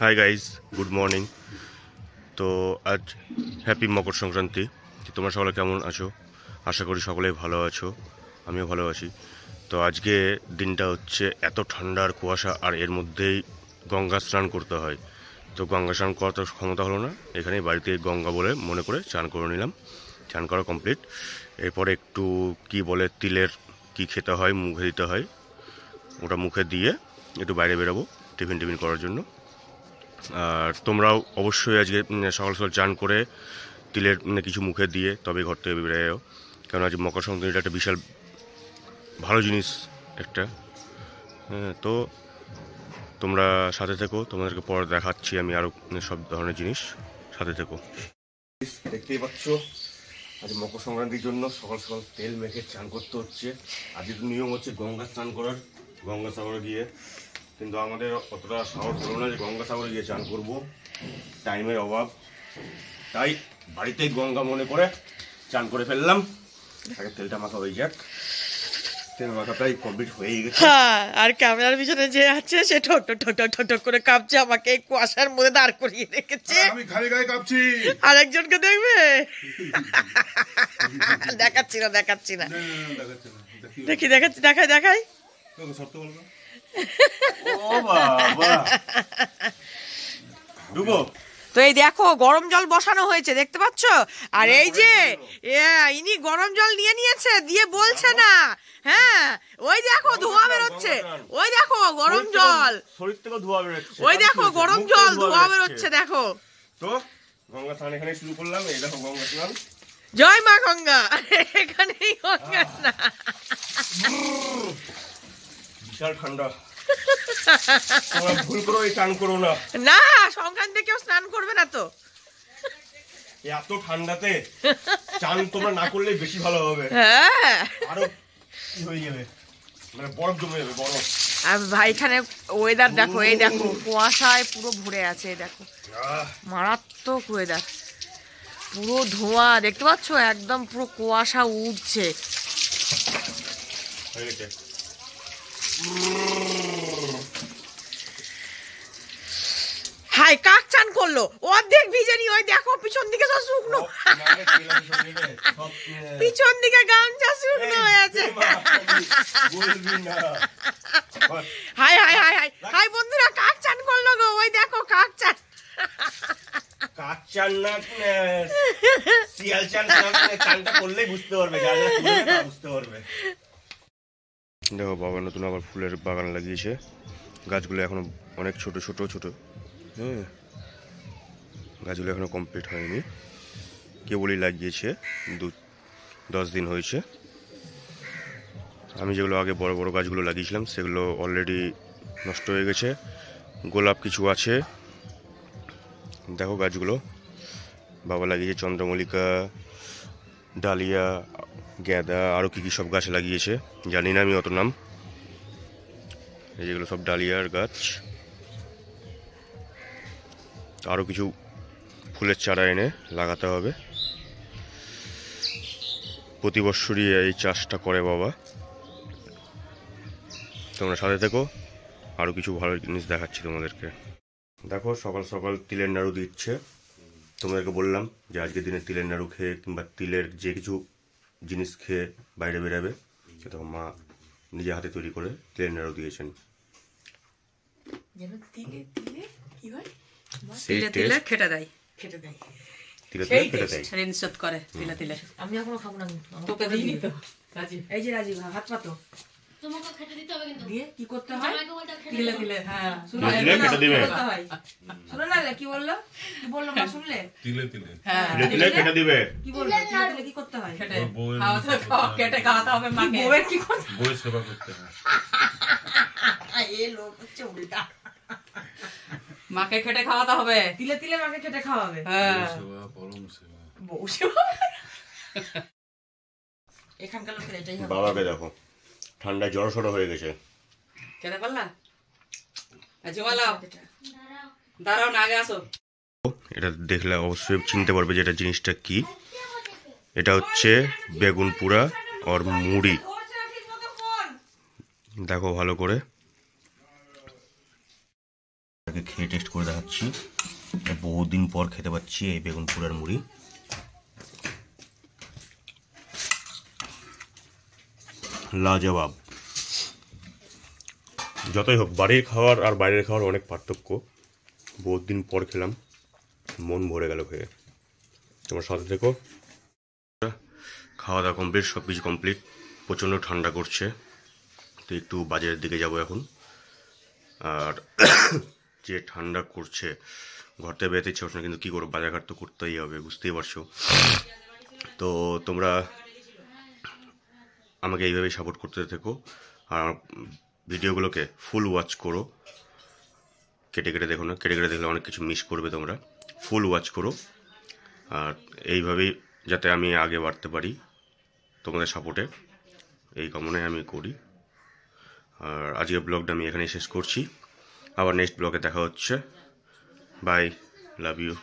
Hi guys, good morning. তো আজ happy Makar Sankranti. তোমরা সকলে কেমন আছো? আশা করি সকলেই ভালো আছো, আমিও ভালো আছি। তো আজকে দিনটা হচ্ছে এত ঠান্ডার কুয়াশা, আর এর মধ্যেই গঙ্গা স্নান করতে হয়। তো গঙ্গা স্নান করার তো ক্ষমতা হলো না, এখানেই বাড়িতে গঙ্গা বলে মনে করে চান করে নিলাম। চান করা কমপ্লিট। এরপরে একটু কি বলে তিলের কি খেতে হয়, মুখে দিতে হয়, ওটা মুখে দিয়ে একটু বাইরে বেরোবো টিফিন করার জন্য। আর তোমরাও অবশ্যই আজকে সকাল সকাল চান করে তিলের কিছু মুখে দিয়ে তবে ঘর থেকে বেরোও, কারণ আজ মকর সংক্রান্তিটা একটা বিশাল ভালো জিনিস একটা। তো তোমরা সাথে থেকো, তোমাদেরকে পরে দেখাচ্ছি আমি আরও সব ধরনের জিনিস, সাথে থেকো। দেখতেই পাচ্ছ আজ মকর সংক্রান্তির জন্য সকাল সকাল তেল মেখে চান করতে হচ্ছে। আজকে তো নিয়ম হচ্ছে গঙ্গা স্নান করার, গঙ্গা সাগরে গিয়ে, কিন্তু আমাদের অতটা সাহস হলো না যে গঙ্গা সাগরে গিয়ে চান করব, টাইমের অভাব। তাই বাড়িতেই গঙ্গা মনে করে চান করে ফেললাম। আগে তেলটা মাখা হয়ে যাক। তেল মাখাটাই কমপ্লিট হয়ে গেছে। আর ক্যামেরার পিছনে যে আছে সে ঠক ঠক ঠক ঠক ঠক ঠক করে কাঁপছে, আমাকে এই কুয়াশার মধ্যে দাঁড় করিয়ে রেখেছে। আমি খালি গায়ে কাঁপছি। আরেকজনকে দেখবে? দেখাচ্ছি না দেখি দেখাই সত্য বলবো। ও বাবা, ডুবো। তো এই দেখো গরম জল বসানো হয়েছে, দেখতে পাচ্ছ? আর এই যে ইনি গরম জল নিয়েছে, দিয়ে বলছে না। হ্যাঁ, ওই দেখো ধোঁয়া বেরোচ্ছে, ওই দেখো গরম জল, শরীর থেকে ধোঁয়া বেরোচ্ছে, ওই দেখো গরম জল ধোঁয়া বেরোচ্ছে, দেখো। তো গঙ্গা স্নান এখানে শুরু করলাম। এই দেখো গঙ্গা স্নান। জয় মা গঙ্গা। এখানেই গঙ্গা স্নান। বিশাল ঠান্ডা, তোমরা ভুল করো, এই চান করো না। না, সংক্রান্তি কেউ স্নান করবে না তো। এত ঠান্ডাতে চান তোমরা না করলে বেশি ভালো হবে। হ্যাঁ, আরো কি হয়ে যাবে, মানে বরফ জমে যাবে, বরফ। আর ভাই এখানে ওয়েদার দেখো, এই দেখো কুয়াশায় পুরো ভরে আছে, এই দেখো মারাত্মক ওয়েদার, পুরো ধোঁয়া, দেখতে পাচ্ছ? একদম পুরো কুয়াশা উঠছে। হাই, কাক চান করলো, অর্ধেক ভিজেনি, ওই দেখো পিছন দিকে সব শুকনো, পিছন দিকে গামছা শুকনো হয়ে আছে। High high high high high বন্ধুরা, কাক চান করলো গো, ওই দেখো কাক চান। কাক চান না, শিয়াল চান, চানটা করলেই বুঝতে পারবে, বুঝতে পারবে। দেখো বাবা নতুন আবার ফুলের বাগান লাগিয়েছে, গাছগুলো এখনো অনেক ছোট। হ্যাঁ, গাছগুলো এখনো কমপ্লিট হয়নি, কেবলই লাগিয়েছে, 10 দিন হয়েছে। আমি যেগুলো আগে বড় বড় গাছগুলো লাগিয়েছিলাম সেগুলো অলরেডি নষ্ট হয়ে গেছে। গোলাপ কিছু আছে, দেখো গাছগুলো বাবা লাগিয়েছে, চন্দ্রমল্লিকা, ডালিয়া, গ্যাদা, আরও কী সব গাছ লাগিয়েছে, জানি না আমি অত নাম। এই যেগুলো সব ডালিয়ার গাছ। আরও কিছু ফুলের চারা এনে লাগাতে হবে। প্রতি বছরই এই চাষটা করে বাবা। তোমরা সাথে থেকো, আরও কিছু ভালো জিনিস দেখাচ্ছি তোমাদেরকে। দেখো সকাল সকাল তিলের নাড়ু দিচ্ছে। তোমাদেরকে বললাম যে আজকের দিনে তিলের নাড়ু খেয়ে কিংবা তিলের যে কিছু জিনিস খেয়ে বাইরে বেরাবে, তখন মা নিজে হাতে তৈরি করে তিলের নাড়ু দিয়েছেন। আমি এখনো খাবো না, তোকে দিইনি তো। এই যে রাজীব, হাত পাতো। তোমাকে খেতে দিতে হবে, কিন্তু দিয়ে কি করতে হয়? তিলে তিলে, হ্যাঁ শুনো না, কি বললো মা, শুনলে? তিলে তিলে, হ্যাঁ তিলে কেটে দিবে। কি বললো? তিলে তিলে কি করতে হয়? কেটে খাওয়াতে হবে মাকে। বউয়ের কি করতে? বউয়ের সেবা করতে হয়। এই লোক হচ্ছে উল্টা। মাকে খেটে খাওয়াতে হবে, তিলে তিলে মাকে খেটে খাওয়াবে। হ্যাঁ, পরম সেবা, বউ সেবা। এখানকার লোকের এটাই হবে। বাবাকে দেখো ঠান্ডায় জড়সড় হয়ে গেছে। খেতে পারলা? দাঁড়াও না, আগে আসো। এটা দেখলে অবশ্যই চিনতে পারবে যে এটা জিনিসটা কি। এটা হচ্ছে বেগুন পোড়া আর মুড়ি, দেখো ভালো করে। খেয়ে টেস্ট করে দেখাচ্ছি। বহুদিন পর খেতে পাচ্ছি এই বেগুন পোড়ার মুড়ি। লাজবাব। যতই হোক বাড়ির খাবার আর বাইরের খাবার অনেক পার্থক্য। বহুত দিন পর খেলাম, মন ভরে গেল খেয়ে। তোমার সাথে থেকো। খাওয়া দাওয়া কমপ্লিট, সব কিছু কমপ্লিট। প্রচণ্ড ঠান্ডা করছে, তো একটু বাজারের দিকে যাব এখন। আর যে ঠান্ডা করছে, ঘর থেকে বেরোতে ইচ্ছা হচ্ছে না, কিন্তু কী করবো, বাজারঘাট তো করতেই হবে, বুঝতেই পারছো। তো তোমরা আমাকে এইভাবেই সাপোর্ট করতে থেকো, আর আমার ভিডিওগুলোকে ফুল ওয়াচ করো, কেটে কেটে দেখো না। কেটে কেটে দেখলে অনেক কিছু মিস করবে তোমরা। ফুল ওয়াচ করো, আর এইভাবেই যাতে আমি আগে বাড়তে পারি তোমাদের সাপোর্টে, এই কামনায় আমি করি। আর আজকের ব্লগটা আমি এখানেই শেষ করছি। আবার নেক্সট ব্লগে দেখা হচ্ছে। Bye, love you.